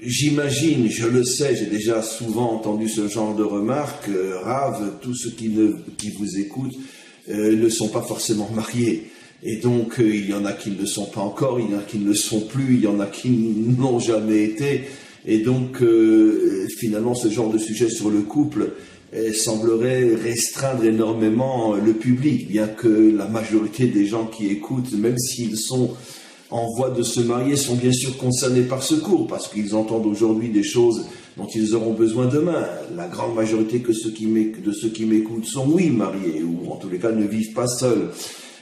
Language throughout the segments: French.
j'imagine, je le sais, j'ai déjà souvent entendu ce genre de remarques, Rav, tous ceux qui vous écoutent ne sont pas forcément mariés. Et donc, il y en a qui ne le sont pas encore, il y en a qui ne le sont plus, il y en a qui n'ont jamais été. Et donc, finalement, ce genre de sujet sur le couple semblerait restreindre énormément le public, bien que la majorité des gens qui écoutent, même s'ils sont en voie de se marier, sont bien sûr concernés par ce cours, parce qu'ils entendent aujourd'hui des choses dont ils auront besoin demain. La grande majorité de ceux qui m'écoutent sont, oui, mariés, ou en tous les cas ne vivent pas seuls.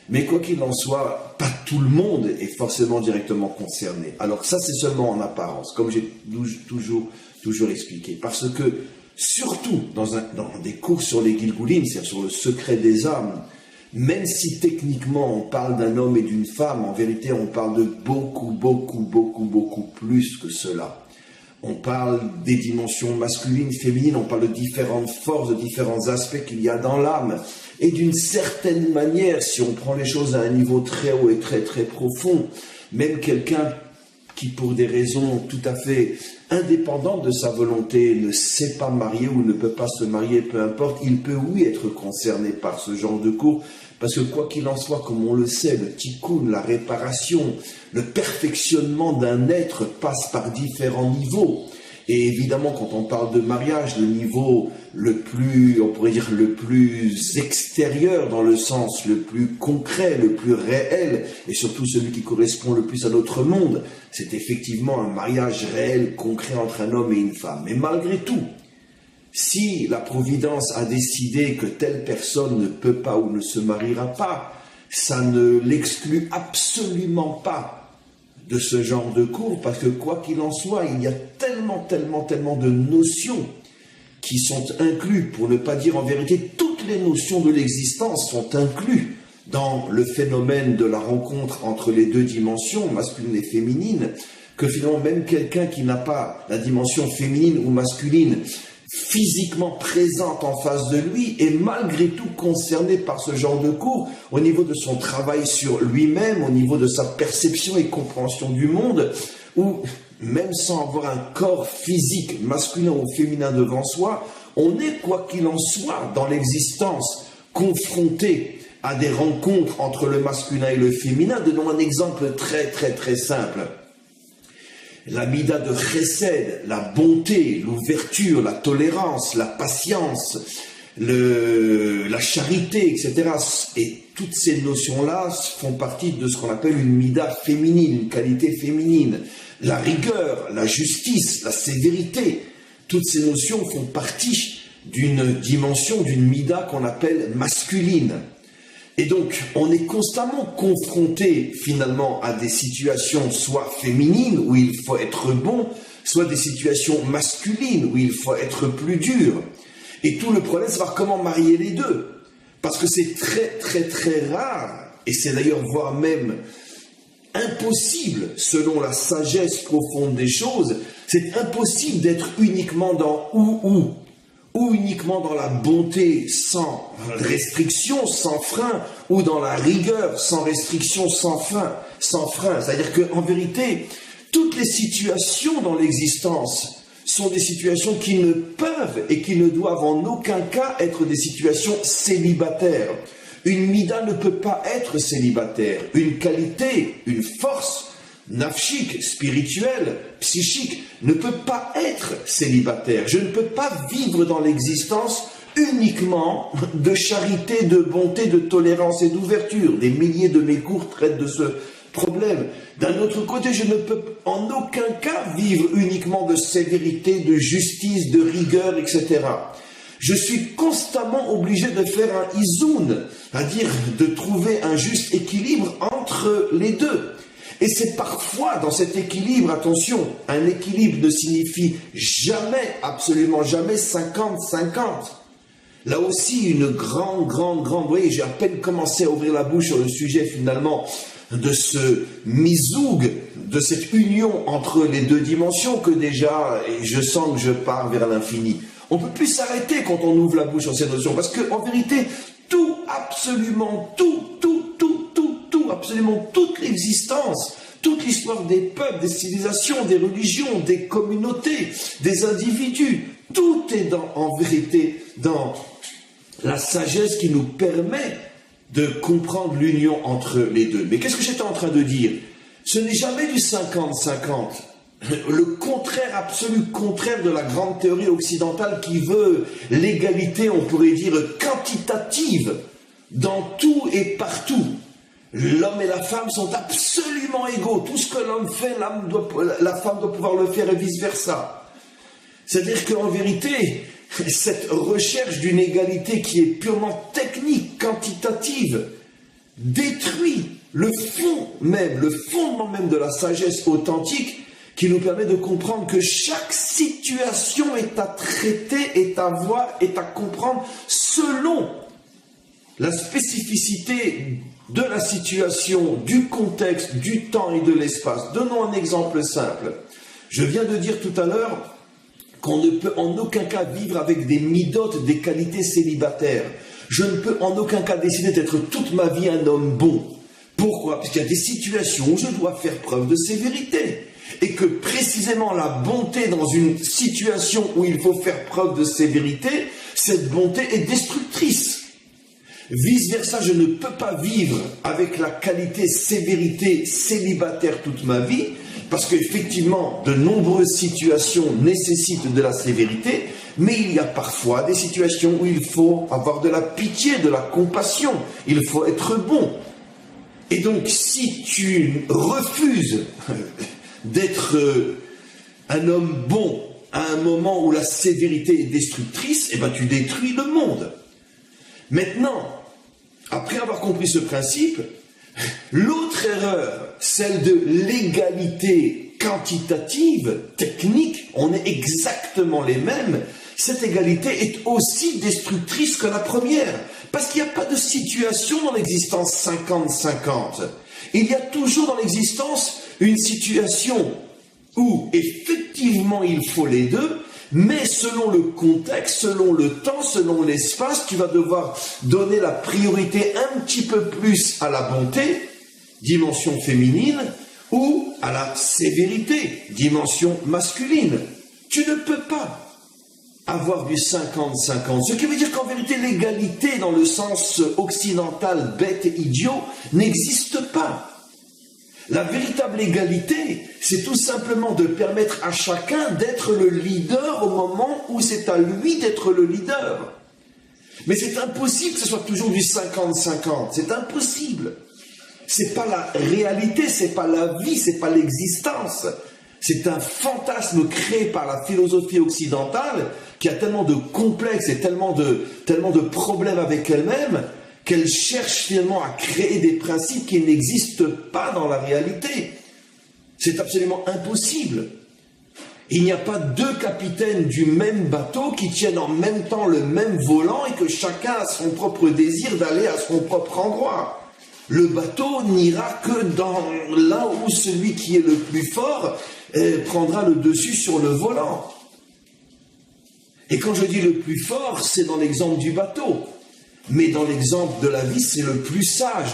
Mais quoi qu'il en soit, pas tout le monde est forcément directement concerné. Alors ça, c'est seulement en apparence, comme j'ai toujours expliqué. Parce que, surtout dans des cours sur les Gilgulim, c'est-à-dire sur le secret des âmes, même si techniquement on parle d'un homme et d'une femme, en vérité on parle de beaucoup plus que cela. On parle des dimensions masculines, féminines, on parle de différentes forces, de différents aspects qu'il y a dans l'âme. Et d'une certaine manière, si on prend les choses à un niveau très haut et très profond, même quelqu'un qui, pour des raisons tout à fait indépendantes de sa volonté, ne sait pas marier ou ne peut pas se marier, peu importe, il peut, oui, être concerné par ce genre de cours, parce que quoi qu'il en soit, comme on le sait, le tikkun, la réparation, le perfectionnement d'un être passe par différents niveaux. Et évidemment, quand on parle de mariage, le niveau le plus, on pourrait dire, le plus extérieur, dans le sens le plus concret, le plus réel, et surtout celui qui correspond le plus à notre monde, c'est effectivement un mariage réel, concret entre un homme et une femme. Mais malgré tout, si la Providence a décidé que telle personne ne peut pas ou ne se mariera pas, ça ne l'exclut absolument pas de ce genre de cours, parce que quoi qu'il en soit, il y a tellement de notions qui sont incluses, pour ne pas dire en vérité, toutes les notions de l'existence sont incluses dans le phénomène de la rencontre entre les deux dimensions, masculine et féminine, que finalement même quelqu'un qui n'a pas la dimension féminine ou masculine physiquement présente en face de lui est malgré tout concerné par ce genre de cours au niveau de son travail sur lui-même, au niveau de sa perception et compréhension du monde, où même sans avoir un corps physique masculin ou féminin devant soi, on est, quoi qu'il en soit, dans l'existence, confronté à des rencontres entre le masculin et le féminin. Donnons un exemple très simple. La mida de chesed, la bonté, l'ouverture, la tolérance, la patience, la charité, etc. Et toutes ces notions-là font partie de ce qu'on appelle une mida féminine, une qualité féminine. La rigueur, la justice, la sévérité, toutes ces notions font partie d'une dimension, d'une mida qu'on appelle masculine. Et donc, on est constamment confronté finalement à des situations soit féminines où il faut être bon, soit des situations masculines où il faut être plus dur. Et tout le problème, c'est de voir comment marier les deux. Parce que c'est très rare, et c'est d'ailleurs voire même impossible, selon la sagesse profonde des choses, c'est impossible d'être uniquement dans ou uniquement dans la bonté sans restriction, sans frein, ou dans la rigueur sans restriction, sans frein. C'est-à-dire qu'en vérité, toutes les situations dans l'existence sont des situations qui ne peuvent et qui ne doivent en aucun cas être des situations célibataires. Une mida ne peut pas être célibataire. Une qualité, une force nafchique, spirituelle, psychique, ne peut pas être célibataire. Je ne peux pas vivre dans l'existence uniquement de charité, de bonté, de tolérance et d'ouverture. Des milliers de mes cours traitent de ce problème. D'un autre côté, je ne peux en aucun cas vivre uniquement de sévérité, de justice, de rigueur, etc. Je suis constamment obligé de faire un izoun, c'est-à-dire de trouver un juste équilibre entre les deux. Et c'est parfois dans cet équilibre, attention, un équilibre ne signifie jamais, absolument jamais 50-50. Là aussi, une grande, vous voyez, j'ai à peine commencé à ouvrir la bouche sur le sujet finalement de ce misoug, de cette union entre les deux dimensions que déjà, et je sens que je pars vers l'infini. On ne peut plus s'arrêter quand on ouvre la bouche sur cette notion, parce qu'en vérité, absolument toute l'existence, toute l'histoire des peuples, des civilisations, des religions, des communautés, des individus. Tout est en vérité dans la sagesse qui nous permet de comprendre l'union entre les deux. Mais qu'est-ce que j'étais en train de dire? Ce n'est jamais du 50-50. Le contraire, absolu contraire de la grande théorie occidentale qui veut l'égalité, on pourrait dire, quantitative dans tout et partout. L'homme et la femme sont absolument égaux. Tout ce que l'homme fait, la femme doit pouvoir le faire et vice-versa. C'est-à-dire qu'en vérité, cette recherche d'une égalité qui est purement technique, quantitative, détruit le fondement même de la sagesse authentique qui nous permet de comprendre que chaque situation est à traiter, est à voir, est à comprendre selon la spécificité de la situation, du contexte, du temps et de l'espace. Donnons un exemple simple. Je viens de dire tout à l'heure qu'on ne peut en aucun cas vivre avec des midotes, des qualités célibataires. Je ne peux en aucun cas décider d'être toute ma vie un homme bon. Pourquoi? Parce qu'il y a des situations où je dois faire preuve de sévérité. Et que précisément la bonté dans une situation où il faut faire preuve de sévérité, cette bonté est destructrice. Vice-versa, je ne peux pas vivre avec la qualité sévérité célibataire toute ma vie, parce qu'effectivement, de nombreuses situations nécessitent de la sévérité, mais il y a parfois des situations où il faut avoir de la pitié, de la compassion, il faut être bon. Et donc, si tu refuses d'être un homme bon à un moment où la sévérité est destructrice, eh ben tu détruis le monde. Maintenant, après avoir compris ce principe, l'autre erreur, celle de l'égalité quantitative, technique, on est exactement les mêmes, cette égalité est aussi destructrice que la première. Parce qu'il n'y a pas de situation dans l'existence 50-50. Il y a toujours dans l'existence une situation où effectivement il faut les deux, mais selon le contexte, selon le temps, selon l'espace, tu vas devoir donner la priorité un petit peu plus à la bonté, dimension féminine, ou à la sévérité, dimension masculine. Tu ne peux pas avoir du 50-50. Ce qui veut dire qu'en vérité, l'égalité dans le sens occidental, bête et idiot, n'existe pas. La véritable égalité, c'est tout simplement de permettre à chacun d'être le leader au moment où c'est à lui d'être le leader. Mais c'est impossible que ce soit toujours du 50-50. C'est impossible. C'est pas la réalité, c'est pas la vie, c'est pas l'existence. C'est un fantasme créé par la philosophie occidentale qui a tellement de complexes et tellement de problèmes avec elle-même qu'elle cherche finalement à créer des principes qui n'existent pas dans la réalité. C'est absolument impossible. Il n'y a pas deux capitaines du même bateau qui tiennent en même temps le même volant et que chacun a son propre désir d'aller à son propre endroit. Le bateau n'ira que là où celui qui est le plus fort prendra le dessus sur le volant. Et quand je dis le plus fort, c'est dans l'exemple du bateau. Mais dans l'exemple de la vie, c'est le plus sage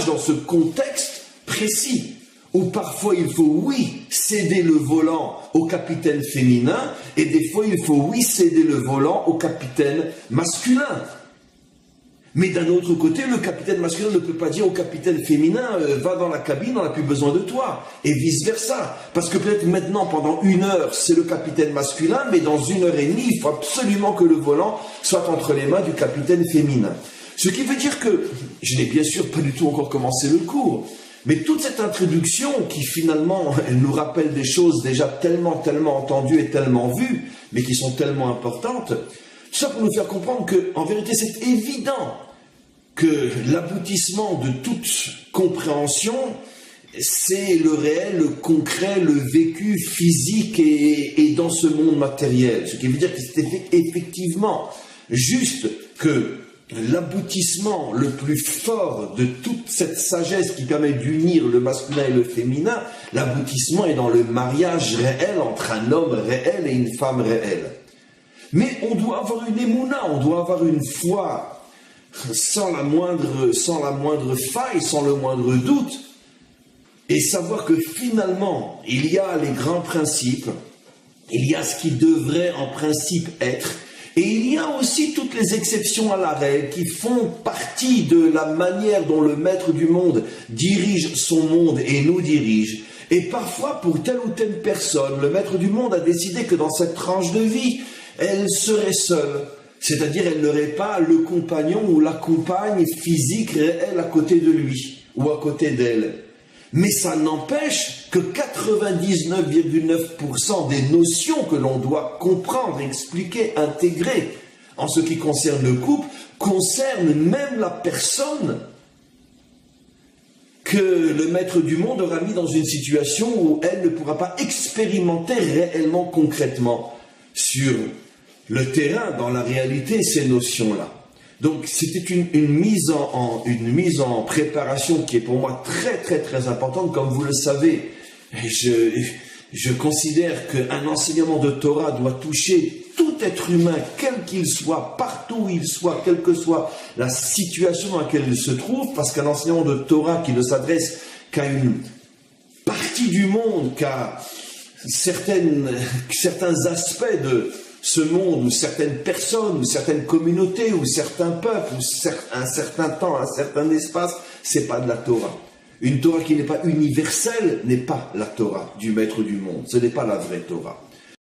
dans ce contexte précis, où parfois il faut, oui, céder le volant au capitaine féminin, et des fois il faut, oui, céder le volant au capitaine masculin. Mais d'un autre côté, le capitaine masculin ne peut pas dire au capitaine féminin va dans la cabine, on n'a plus besoin de toi, et vice-versa. Parce que peut-être maintenant, pendant 1 heure, c'est le capitaine masculin, mais dans 1 heure et demie, il faut absolument que le volant soit entre les mains du capitaine féminin. Ce qui veut dire que, je n'ai bien sûr pas du tout encore commencé le cours, mais toute cette introduction qui finalement elle nous rappelle des choses déjà tellement entendues et tellement vues, mais qui sont tellement importantes, tout ça pour nous faire comprendre qu'en vérité c'est évident que l'aboutissement de toute compréhension, c'est le réel, le concret, le vécu physique et dans ce monde matériel. Ce qui veut dire que c'est effectivement juste que l'aboutissement le plus fort de toute cette sagesse qui permet d'unir le masculin et le féminin, l'aboutissement est dans le mariage réel entre un homme réel et une femme réelle. Mais on doit avoir une émouna, on doit avoir une foi sans la moindre faille, sans le moindre doute, et savoir que finalement, il y a les grands principes, il y a ce qui devrait en principe être, et il y a aussi toutes les exceptions à la règle qui font partie de la manière dont le maître du monde dirige son monde et nous dirige. Et parfois, pour telle ou telle personne, le maître du monde a décidé que dans cette tranche de vie, elle serait seule. C'est-à-dire, elle n'aurait pas le compagnon ou la compagne physique réelle à côté de lui ou à côté d'elle. Mais ça n'empêche que 99,9% des notions que l'on doit comprendre, expliquer, intégrer en ce qui concerne le couple, concernent même la personne que le maître du monde aura mis dans une situation où elle ne pourra pas expérimenter réellement, concrètement, sur le terrain, dans la réalité, ces notions-là. Donc c'était une mise en préparation qui est pour moi très très très importante. Comme vous le savez, je considère qu'un enseignement de Torah doit toucher tout être humain, quel qu'il soit, partout où il soit, quelle que soit la situation dans laquelle il se trouve, parce qu'un enseignement de Torah qui ne s'adresse qu'à une partie du monde, qu'à certains aspects de ce monde, ou certaines personnes, ou certaines communautés, ou certains peuples, ou un certain temps, un certain espace, c'est pas de la Torah. Une Torah qui n'est pas universelle n'est pas la Torah du maître du monde. Ce n'est pas la vraie Torah.